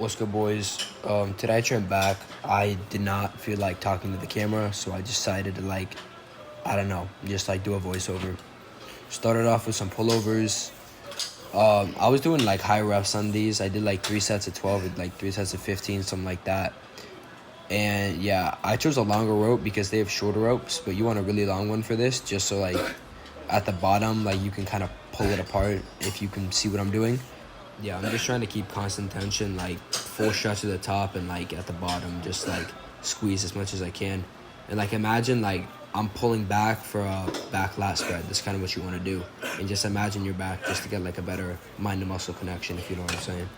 What's good, boys? Today I turned back. I did not feel like talking to the camera, so I decided to I don't know, just do a voiceover. Started off with some pullovers. I was doing high reps on these. I did 3 sets of 12 with 3 sets of 15, something like that. And yeah, I chose a longer rope because they have shorter ropes, but you want a really long one for this, just so at the bottom, you can kind of pull it apart if you can see what I'm doing. Yeah, I'm just trying to keep constant tension, full stretch at the top and at the bottom, just squeeze as much as I can. And imagine I'm pulling back for a back lat spread. That's kind of what you want to do. And just imagine your back just to get a better mind to muscle connection, if you know what I'm saying.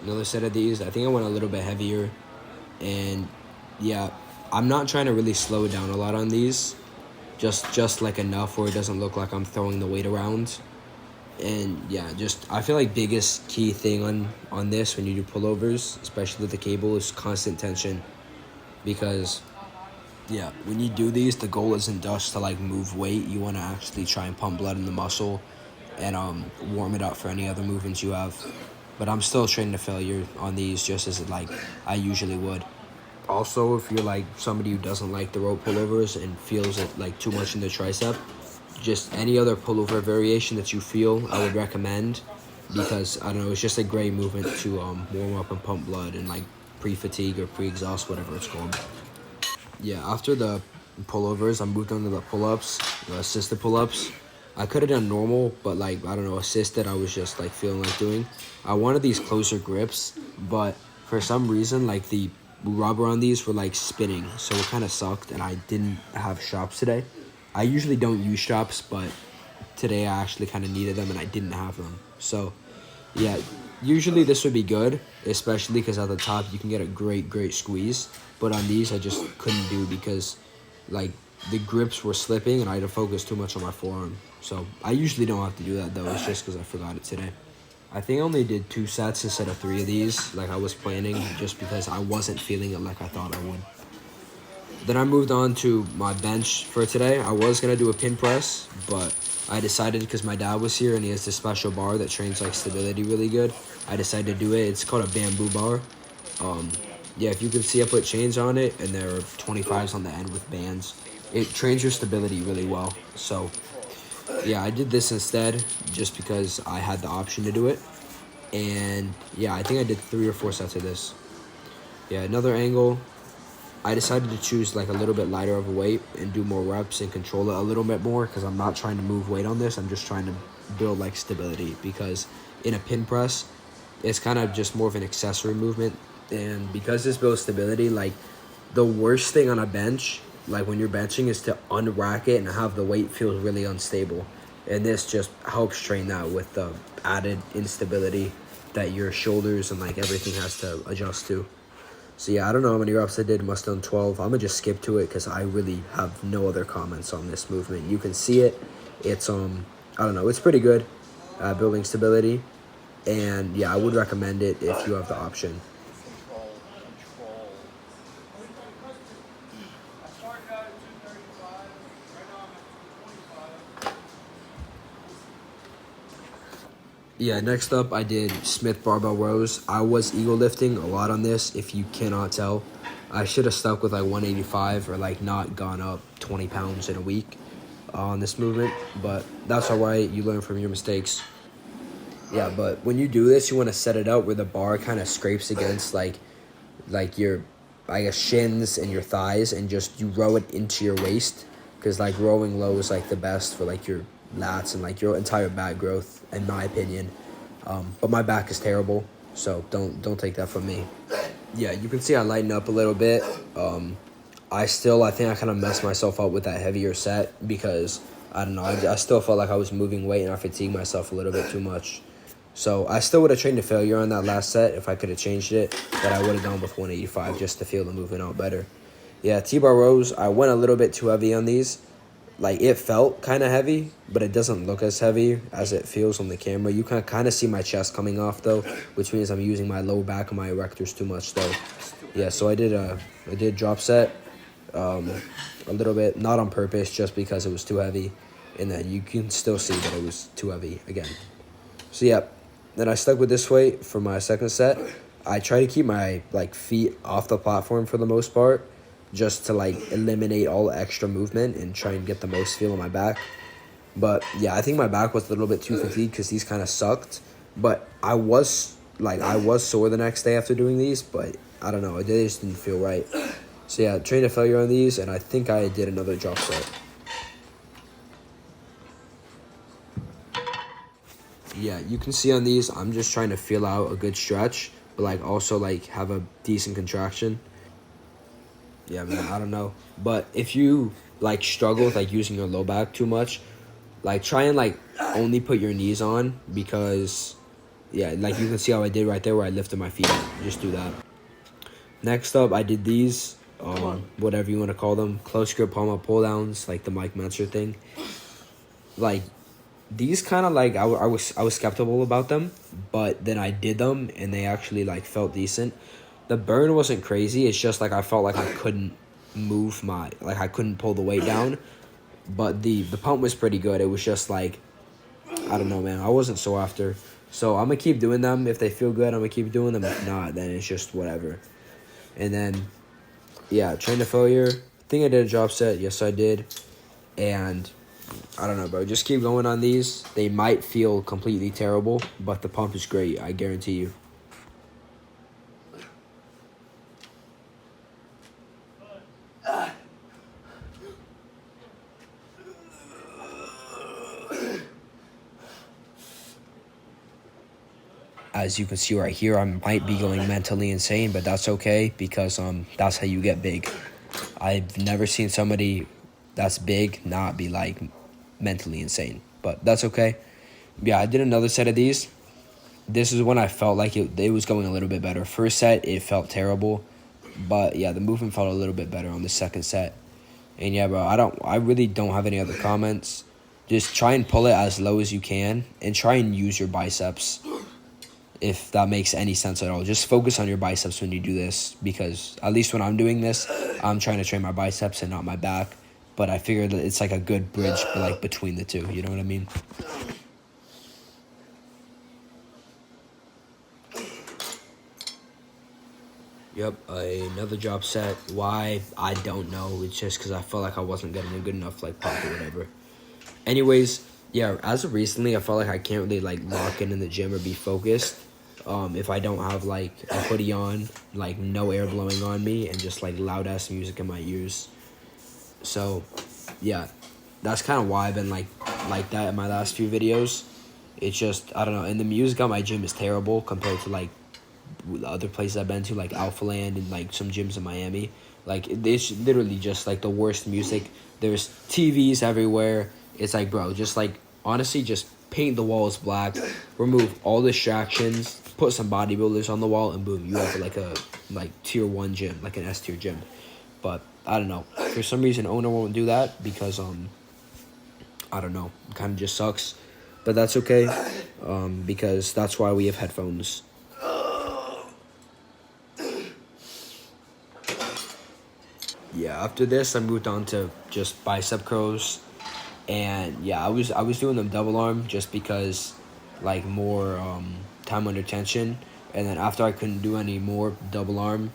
Another set of these, I think I went a little bit heavier. And yeah, I'm not trying to really slow it down a lot on these. Just enough where it doesn't look like I'm throwing the weight around. And yeah, I feel biggest key thing on this when you do pullovers, especially with the cable, is constant tension. Because yeah, when you do these, the goal isn't just to move weight. You want to actually try and pump blood in the muscle and warm it up for any other movements you have. But I'm still training to failure on these, just as I usually would. Also, if you're somebody who doesn't like the rope pullovers and feels it too much in the tricep, just any other pullover variation that you feel, I would recommend, because I don't know, it's just a great movement to warm up and pump blood and pre-fatigue or pre-exhaust, whatever it's called. Yeah, after the pullovers, I moved on to the pull-ups, the assisted pull-ups. I could have done normal, but I don't know, assisted, I was just feeling like doing. I wanted these closer grips, but for some reason the rubber on these were spinning, so it kind of sucked, and I didn't have straps today. I usually don't use straps, but today I actually kind of needed them and I didn't have them. So yeah, usually this would be good, especially because at the top you can get a great squeeze. But on these I just couldn't do because the grips were slipping and I had to focus too much on my forearm. So I usually don't have to do that though. It's just because I forgot it today. I think I only did 2 sets instead of 3 of these I was planning, just because I wasn't feeling it like I thought I would. Then I moved on to my bench for today. I was going to do a pin press, but I decided, because my dad was here and he has this special bar that trains stability really good, I decided to do it. It's called a bamboo bar. Yeah, if you can see, I put chains on it, and there are 25s on the end with bands. It trains your stability really well. So yeah, I did this instead just because I had the option to do it. And yeah, I think I did 3 or 4 sets of this. Yeah, another angle. I decided to choose a little bit lighter of a weight and do more reps and control it a little bit more, because I'm not trying to move weight on this. I'm just trying to build stability, because in a pin press, it's kind of just more of an accessory movement. And because this builds stability, the worst thing on a bench, when you're benching, is to unrack it and have the weight feel really unstable. And this just helps train that with the added instability that your shoulders and everything has to adjust to. So yeah, I don't know how many reps I did. Must have done 12. I'm going to just skip to it because I really have no other comments on this movement. You can see it. It's, I don't know, it's pretty good building stability. And yeah, I would recommend it if you have the option. Yeah, next up I did Smith barbell rows. I was ego lifting a lot on this, if you cannot tell. I should have stuck with 185 or not gone up 20 pounds in a week on this movement, but that's all right. You learn from your mistakes. Yeah, but when you do this, you want to set it up where the bar kind of scrapes against your, I guess, shins and your thighs, and just you row it into your waist, because rowing low is the best for your lats and your entire back growth, in my opinion. But my back is terrible, so don't take that from me. Yeah, you can see I lighten up a little bit. I think I kind of messed myself up with that heavier set, because I don't know, I still felt like I was moving weight and I fatigued myself a little bit too much. So I still would have trained to failure on that last set if I could have changed it, but I would have gone with 185 just to feel the movement out better. Yeah, T-bar rows, I went a little bit too heavy on these. It felt kind of heavy, but it doesn't look as heavy as it feels on the camera. You can kind of see my chest coming off though, which means I'm using my lower back and my erectors too much though. Yeah, so I did drop set a little bit, not on purpose, just because it was too heavy, and then you can still see that it was too heavy again. So yeah, then I stuck with this weight for my second set. I try to keep my like feet off the platform for the most part, just to like eliminate all extra movement and try and get the most feel in my back. But yeah, I think my back was a little bit too fatigued because these kind of sucked. But I was sore the next day after doing these, but I don't know, it just didn't feel right. So yeah, trained a failure on these, and I think I did another drop set. Yeah, you can see on these, I'm just trying to feel out a good stretch, but like also like have a decent contraction. Yeah, man, I don't know. But if you like struggle with like using your low back too much, like try and like only put your knees on, because yeah, like you can see how I did right there where I lifted my feet up. Just do that. Next up, I did these, whatever you want to call them, close grip palm up pull downs, like the Mike Menzer thing. Like these kind of like I was skeptical about them, but then I did them and they actually like felt decent. The burn wasn't crazy. It's just like I felt like I couldn't move my, like I couldn't pull the weight down. But the pump was pretty good. It was just like, I don't know, man. I wasn't sore after. So I'm gonna keep doing them. If they feel good, I'm gonna keep doing them. If not, then it's just whatever. And then yeah, train to failure. Think I did a drop set. Yes, I did. And I don't know, bro. Just keep going on these. They might feel completely terrible, but the pump is great. I guarantee you. As you can see right here, I might be going mentally insane, but that's okay because that's how you get big. I've never seen somebody that's big not be like mentally insane, but that's okay. Yeah, I did another set of these. This is when I felt like it was going a little bit better. First set, it felt terrible, but yeah, the movement felt a little bit better on the second set. And yeah, bro, I really don't have any other comments. Just try and pull it as low as you can and try and use your biceps, if that makes any sense at all. Just focus on your biceps when you do this, because at least when I'm doing this, I'm trying to train my biceps and not my back. But I figured that it's like a good bridge like between the two. You know what I mean? Yep, another drop set. Why? I don't know. It's just because I felt like I wasn't getting a good enough like pop or whatever. Anyways, yeah, as of recently, I felt like I can't really like lock in the gym or be focused. If I don't have like a hoodie on, like no air blowing on me, and just like loud ass music in my ears. So, yeah, that's kind of why I've been like that in my last few videos. It's just, I don't know, and the music on my gym is terrible compared to like the other places I've been to, like Alpha Land and like some gyms in Miami. Like it's literally just like the worst music. There's TVs everywhere. It's like, bro, just like honestly, just paint the walls black, remove all distractions, put some bodybuilders on the wall, and boom, you have like a like tier 1 gym, like an S tier gym. But I don't know. For some reason, owner won't do that because I don't know. It kind of just sucks, but that's okay. Because that's why we have headphones. Yeah, after this, I moved on to just bicep curls, and yeah, I was doing them double arm just because, like more time under tension, and then after I couldn't do any more double arm,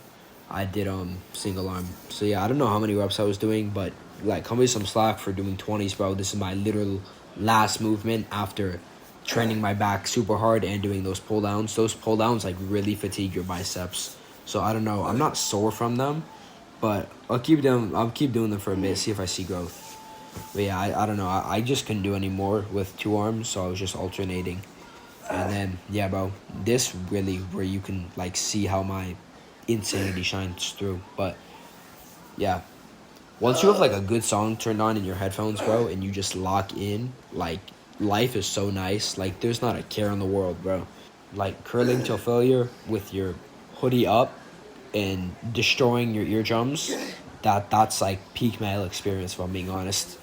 I did single arm. So yeah, I don't know how many reps I was doing, but like cut me some slack for doing 20s, bro. This is my literal last movement after training my back super hard and doing those pull downs. Those pull downs like really fatigue your biceps. So I don't know. I'm not sore from them, but I'll keep them. I'll keep doing them for a bit, see if I see growth. But yeah, I don't know. I just couldn't do any more with 2 arms, so I was just alternating. And then yeah, bro, this really where you can like see how my insanity shines through. But yeah, once you have like a good song turned on in your headphones, bro, and you just lock in, like life is so nice. Like there's not a care in the world, bro. Like curling till failure with your hoodie up and destroying your eardrums, that's like peak male experience, if I'm being honest.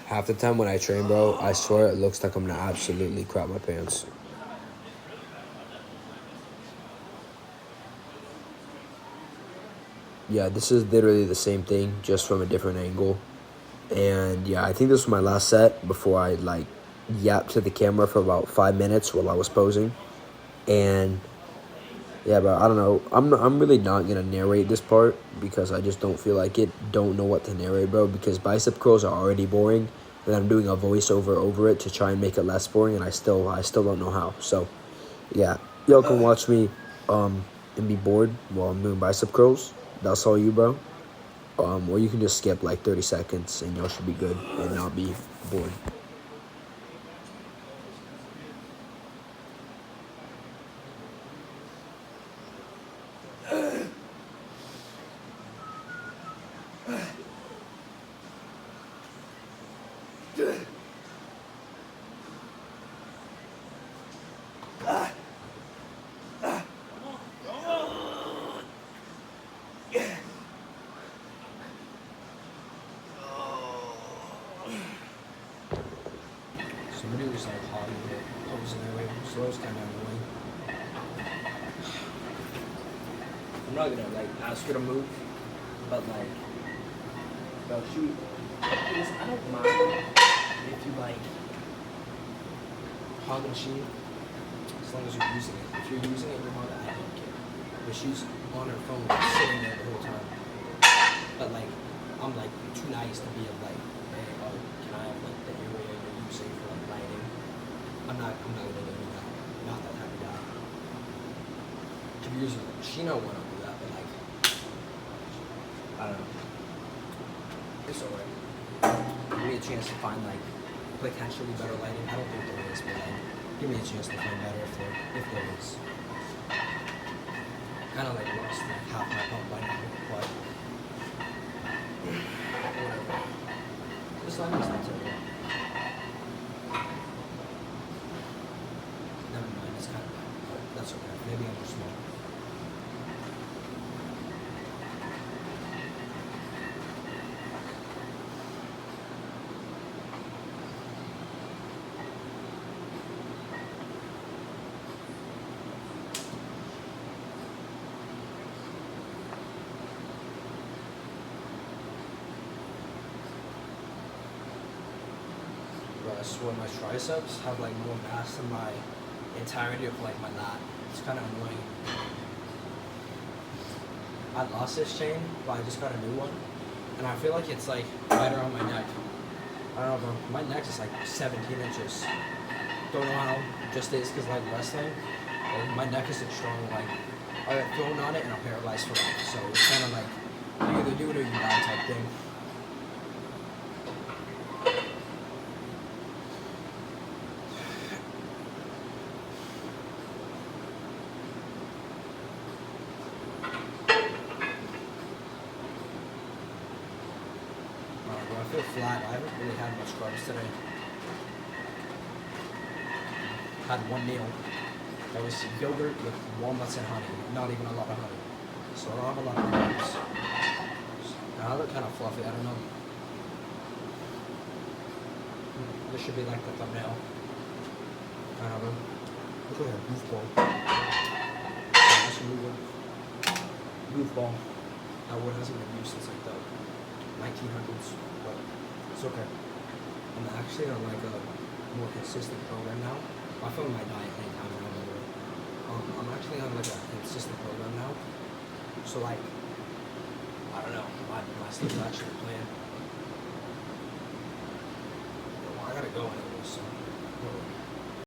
Half the time when I train, bro, I swear it looks like I'm gonna absolutely crap my pants. Yeah, this is literally the same thing, just from a different angle. And yeah, I think this was my last set before I like yapped to the camera for about 5 minutes while I was posing. And yeah, but I don't know. I'm really not gonna narrate this part because I just don't feel like it. Don't know what to narrate, bro. Because bicep curls are already boring, and I'm doing a voiceover over it to try and make it less boring, and I still don't know how. So yeah, y'all can watch me and be bored while I'm doing bicep curls. That's all you, bro. Or you can just skip like 30 seconds and y'all should be good and not be bored. Somebody was like hogging it, posing their way, so that was kind of annoying. I'm not gonna like ask her to move, but like, bro, I don't mind if you like hog a machine, as long as you're using it. If you're using it, you're hog, I don't care. But she's on her phone, sitting there the whole time. But like, I'm like too nice to be like, hey, oh, can I have like the area you're using for like lighting? I'm not gonna do that. Not that type of guy. If you're using a machine, I want to do that, but like, I don't know. It's alright. Give me a chance to find like potentially better lighting. I don't think there is, but like, give me a chance to find better if there is. Kind of like lost like half my pump by now, but whatever. This lighting is not terrible. Never mind, it's kind of bad, but that's okay. Maybe I'm too small. I swear my triceps have like more mass than my entirety of like my lat. It's kind of annoying. I lost this chain, but I just got a new one, and I feel like it's like right around my neck. I don't know, bro. My neck is like 17 inches. Don't know how. Just is because like wrestling, like, my neck isn't strong. Like I got thrown on it and I'm paralyzed for life. So it's kind of like you either do it or you die type thing. I feel flat. I haven't really had much carbs today. Had one meal. That was yogurt with walnuts and honey. Not even a lot of honey. So I don't have a lot of carbs. Now I look kind of fluffy. I don't know. This should be like the thumbnail. I don't know. Look at that goofball. That's a new one. Goofball. That word hasn't been used since like the 1900s, but it's okay. I'm actually on like a more consistent program now. I found my diet anytime I remember. I'm actually on like a consistent program now. So like, I don't know, my sleep is actually planned. Well, I gotta go anyway.